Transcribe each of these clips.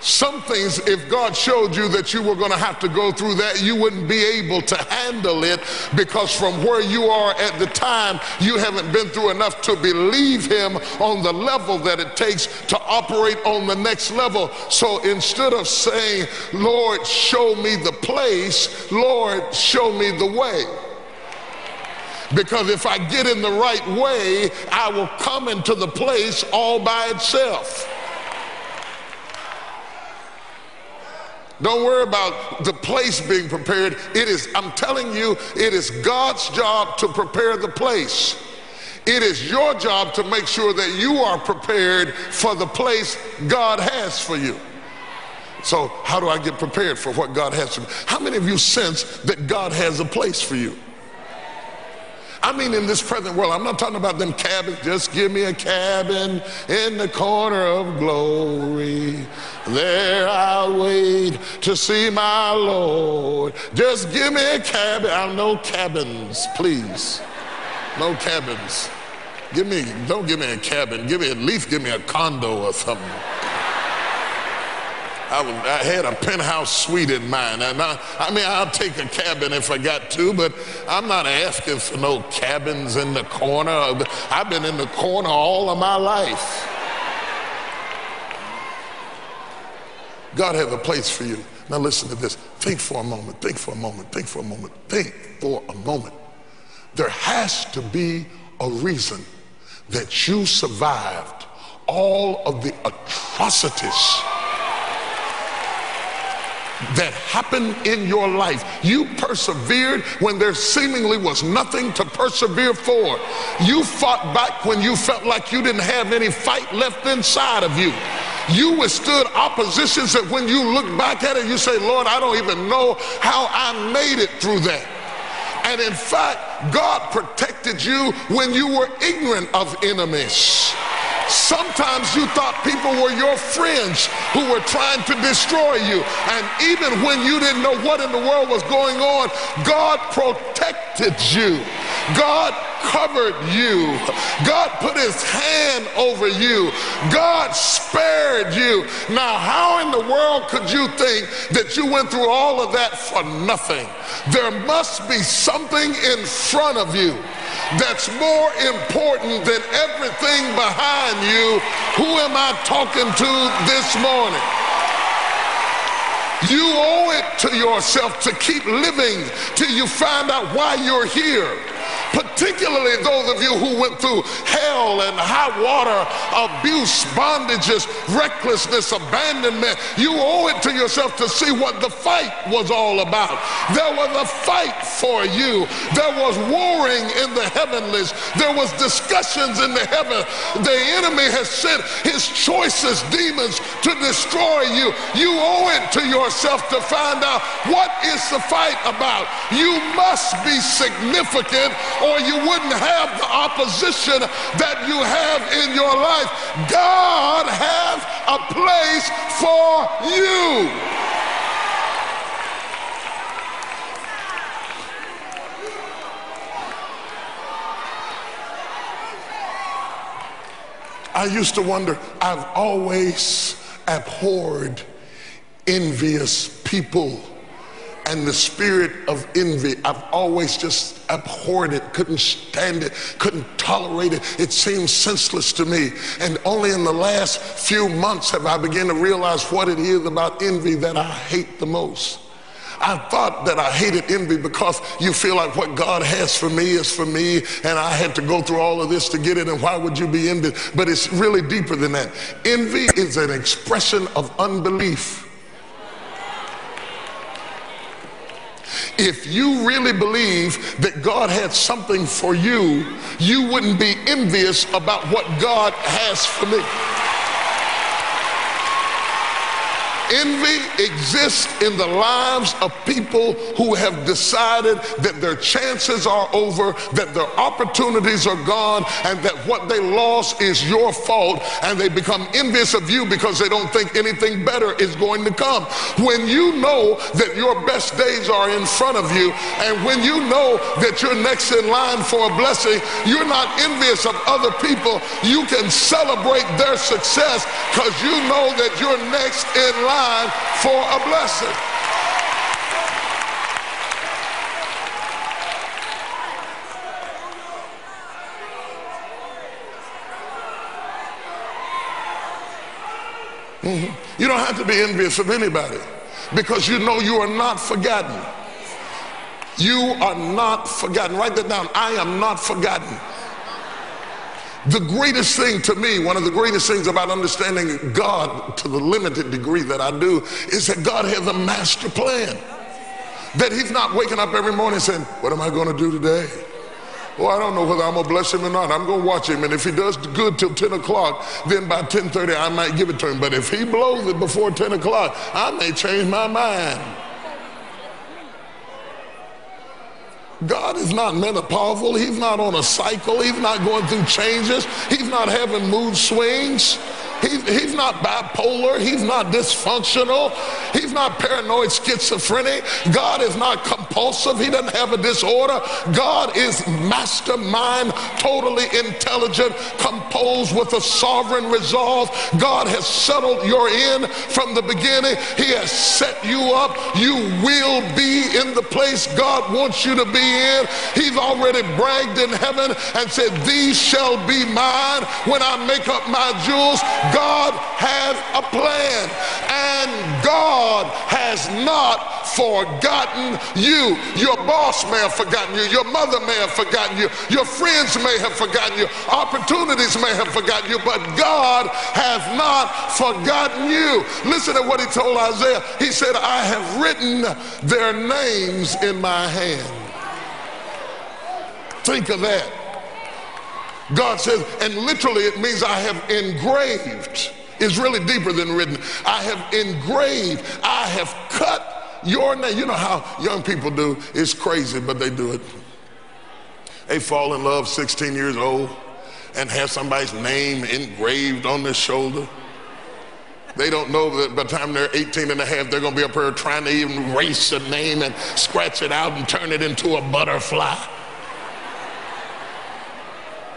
Some things, if God showed you that you were going to have to go through that, you wouldn't be able to handle it, because from where you are at the time, you haven't been through enough to believe him on the level that it takes to operate on the next level. So instead of saying, Lord, show me the place, Lord, show me the way. Because if I get in the right way, I will come into the place all by itself. Don't worry about the place being prepared. It is, I'm telling you, it is God's job to prepare the place. It is your job to make sure that you are prepared for the place God has for you. So how do I get prepared for what God has for me? How many of you sense that God has a place for you? I mean, in this present world, I'm not talking about them cabins. Just give me a cabin in the corner of glory. There I'll wait to see my Lord. Just give me a cabin. No cabins, please. No cabins. Don't give me a cabin. At least give me a condo or something. I had a penthouse suite in mind. And I'll take a cabin if I got to, but I'm not asking for no cabins in the corner. I've been in the corner all of my life. God has a place for you. Now listen to this. Think for a moment. Think for a moment. Think for a moment. Think for a moment. There has to be a reason that you survived all of the atrocities that happened in your life. You persevered when there seemingly was nothing to persevere for. You fought back when you felt like you didn't have any fight left inside of you. You withstood oppositions that when you look back at it, you say, Lord, I don't even know how I made it through that. And in fact, God protected you when you were ignorant of enemies. Sometimes you thought people were your friends who were trying to destroy you. And even when you didn't know what in the world was going on, God protected you. God covered you. God put his hand over you. God spared you. Now, how in the world could you think that you went through all of that for nothing? There must be something in front of you that's more important than everything behind you. Who am I talking to this morning? You owe it to yourself to keep living till you find out why you're here. Particularly those of you who went through hell and high water, abuse, bondages, recklessness, abandonment. You owe it to yourself to see what the fight was all about. There was a fight for you. There was warring in the heavenlies. There was discussions in the heaven. The enemy has sent his choicest demons to destroy you. You owe it to yourself to find out what is the fight about. You must be significant, or you wouldn't have the opposition that you have in your life. God has a place for you. I used to wonder, I've always abhorred envious people and the spirit of envy. I've always just abhorred it, couldn't stand it, couldn't tolerate it. It seemed senseless to me. And only in the last few months have I begun to realize what it is about envy that I hate the most. I thought that I hated envy because you feel like what God has for me is for me, and I had to go through all of this to get it, and why would you be envious? But it's really deeper than that. Envy is an expression of unbelief. If you really believe that God had something for you, you wouldn't be envious about what God has for me. Envy exists in the lives of people who have decided that their chances are over, that their opportunities are gone, and that what they lost is your fault, and they become envious of you because they don't think anything better is going to come. When you know that your best days are in front of you, and when you know that you're next in line for a blessing, you're not envious of other people. You can celebrate their success because you know that you're next in line for a blessing. You don't have to be envious of anybody because you know you are not forgotten. You are not forgotten. Write that down. I am not forgotten. The greatest thing to me, one of the greatest things about understanding God to the limited degree that I do, is that God has a master plan. That he's not waking up every morning saying, what am I going to do today? Well, I don't know whether I'm going to bless him or not. I'm going to watch him. And if he does good till 10 o'clock, then by 10:30 I might give it to him. But if he blows it before 10 o'clock, I may change my mind. God is not menopausal. He's not on a cycle. He's not going through changes. He's not having mood swings. He's not bipolar. He's not dysfunctional. He's not paranoid schizophrenic. God is not compulsive. He doesn't have a disorder. God is mastermind, totally intelligent, composed with a sovereign resolve. God has settled your end from the beginning. He has set you up. You will be in the place God wants you to be in. He's already bragged in heaven and said, these shall be mine when I make up my jewels. God has a plan, and God has not forgotten you. Your boss may have forgotten you. Your mother may have forgotten you. Your friends may have forgotten you. Opportunities may have forgotten you, but God has not forgotten you. Listen to what he told Isaiah. He said, I have written their names in my hand. Think of that. God says, and literally it means I have engraved. It's really deeper than written. I have engraved. I have cut your name. You know how young people do. It's crazy, but they do it. They fall in love 16 years old and have somebody's name engraved on their shoulder. They don't know that by the time they're 18 and a half, they're going to be up here trying to even erase a name and scratch it out and turn it into a butterfly.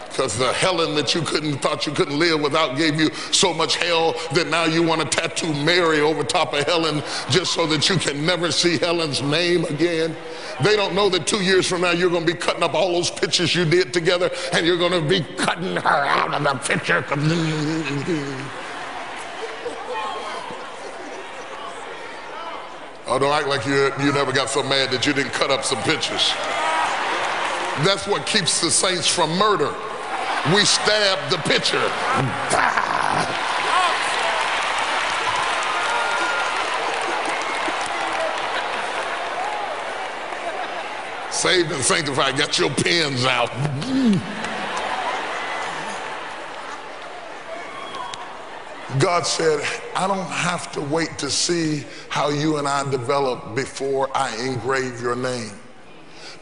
Because the Helen that you thought you couldn't live without gave you so much hell that now you want to tattoo Mary over top of Helen just so that you can never see Helen's name again. They don't know that 2 years from now you're going to be cutting up all those pictures you did together and you're going to be cutting her out of the picture. Oh, don't act like you never got so mad that you didn't cut up some pictures. That's what keeps the saints from murder. We stab the picture. Saved and sanctified. Got your pens out. God said, I don't have to wait to see how you and I develop before I engrave your name.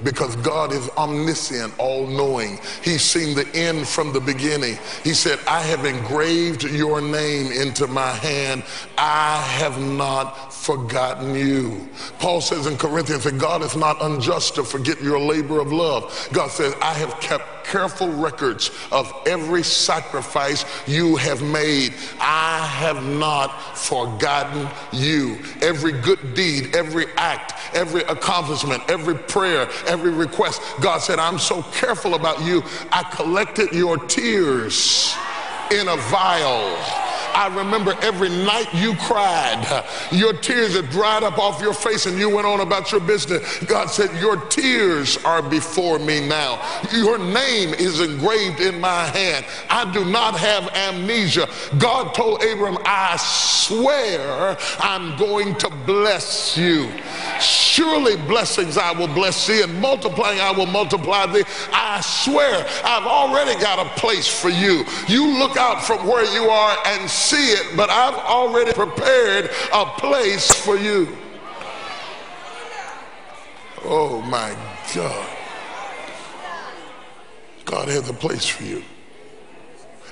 Because God is omniscient, all-knowing. He's seen the end from the beginning. He said, I have engraved your name into my hand. I have not forgotten you. Paul says in Corinthians that God is not unjust to forget your labor of love. God says, I have kept careful records of every sacrifice you have made. I have not forgotten you. Every good deed, every act, every accomplishment, every prayer, every request. God said, I'm so careful about you. I collected your tears in a vial. I remember every night you cried. Your tears had dried up off your face and you went on about your business. God said, your tears are before me now. Your name is engraved in my hand. I do not have amnesia. God told Abram, I swear I'm going to bless you. Surely blessings I will bless thee, and multiplying I will multiply thee. I swear I've already got a place for you. You look out from where you are and see it, but I've already prepared a place for you. Oh my God. God has a place for you.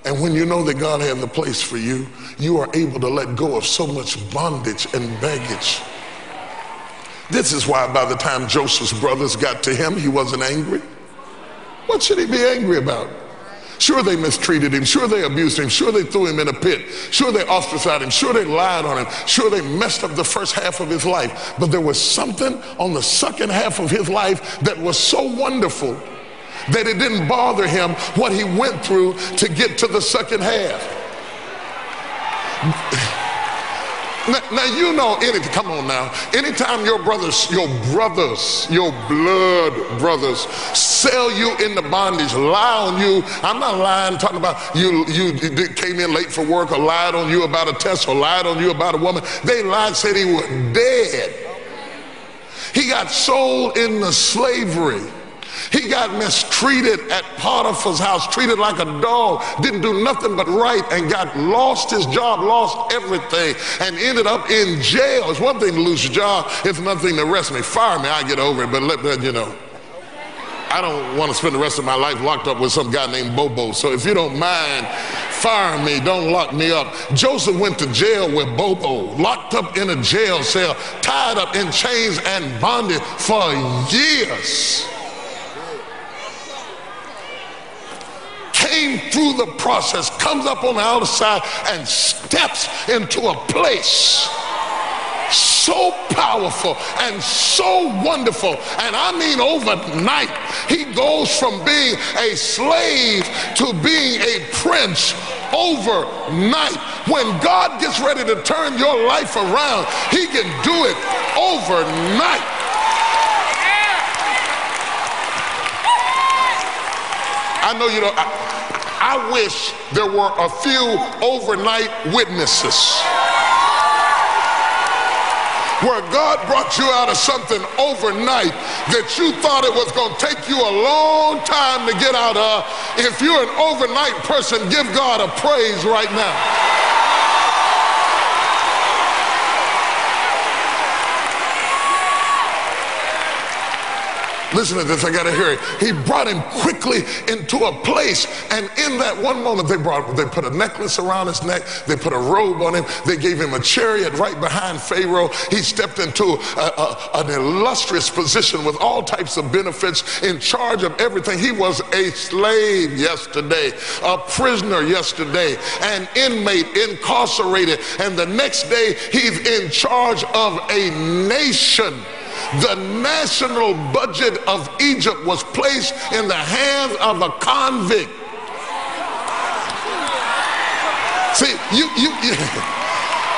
And when you know that God has a place for you, you are able to let go of so much bondage and baggage. This is why by the time Joseph's brothers got to him, he wasn't angry. What should he be angry about? Sure, they mistreated him. Sure, they abused him. Sure, they threw him in a pit. Sure, they ostracized him. Sure, they lied on him. Sure, they messed up the first half of his life. But there was something on the second half of his life that was so wonderful that it didn't bother him what he went through to get to the second half. Now you know, come on now, anytime your blood brothers sell you into bondage, lie on you, I'm not lying, talking about you came in late for work or lied on you about a test or lied on you about a woman. They lied, said he was dead. He got sold into slavery. He got mistreated at Potiphar's house, treated like a dog, didn't do nothing but right, and lost his job, lost everything, and ended up in jail. It's one thing to lose your job, it's another thing to arrest me. Fire me, I get over it, but you know, I don't want to spend the rest of my life locked up with some guy named Bobo. So if you don't mind firing me, don't lock me up. Joseph went to jail with Bobo, locked up in a jail cell, tied up in chains and bonded for years. Came through the process, comes up on the outer side and steps into a place so powerful and so wonderful. And I mean overnight, he goes from being a slave to being a prince overnight. When God gets ready to turn your life around, he can do it overnight. I know you don't. I wish there were a few overnight witnesses where God brought you out of something overnight that you thought it was going to take you a long time to get out of. If you're an overnight person, give God a praise right now. Listen to this, I gotta hear it. He brought him quickly into a place, and in that one moment they put a necklace around his neck, they put a robe on him, they gave him a chariot right behind Pharaoh. He stepped into an illustrious position with all types of benefits, in charge of everything. He was a slave yesterday, a prisoner yesterday, an inmate, incarcerated, and the next day he's in charge of a nation. The national budget of Egypt was placed in the hands of a convict. See,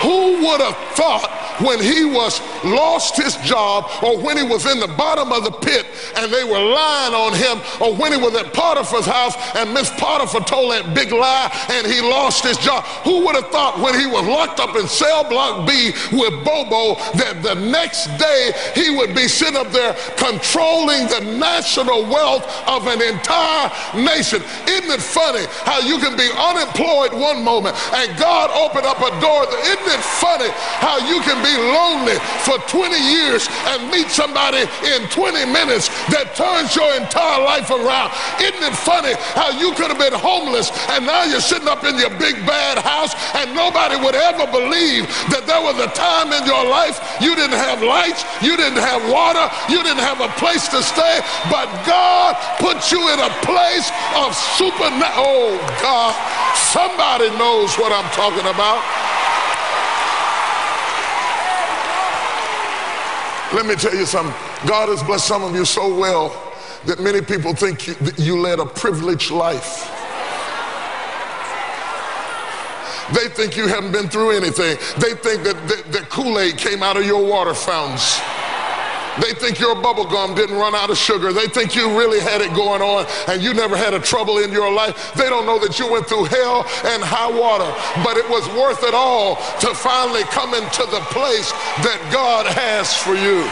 who would have thought when he lost his job, or when he was in the bottom of the pit and they were lying on him, or when he was at Potiphar's house and Miss Potiphar told that big lie and he lost his job? Who would have thought when he was locked up in cell block B with Bobo that the next day he would be sitting up there controlling the national wealth of an entire nation? Isn't it funny how you can be unemployed one moment and God opened up a door? Isn't it funny how you can be lonely for 20 years and meet somebody in 20 minutes that turns your entire life around? Isn't it funny how you could have been homeless and now you're sitting up in your big bad house, and nobody would ever believe that there was a time in your life you didn't have lights, you didn't have water, you didn't have a place to stay, but God put you in a place of supernatural. Oh God, somebody knows what I'm talking about. Let me tell you something. God has blessed some of you so well that many people think you led a privileged life. They think you haven't been through anything. They think that Kool-Aid came out of your water fountains. They think your bubble gum didn't run out of sugar. They think you really had it going on and you never had a trouble in your life. They don't know that you went through hell and high water, but it was worth it all to finally come into the place that God has for you.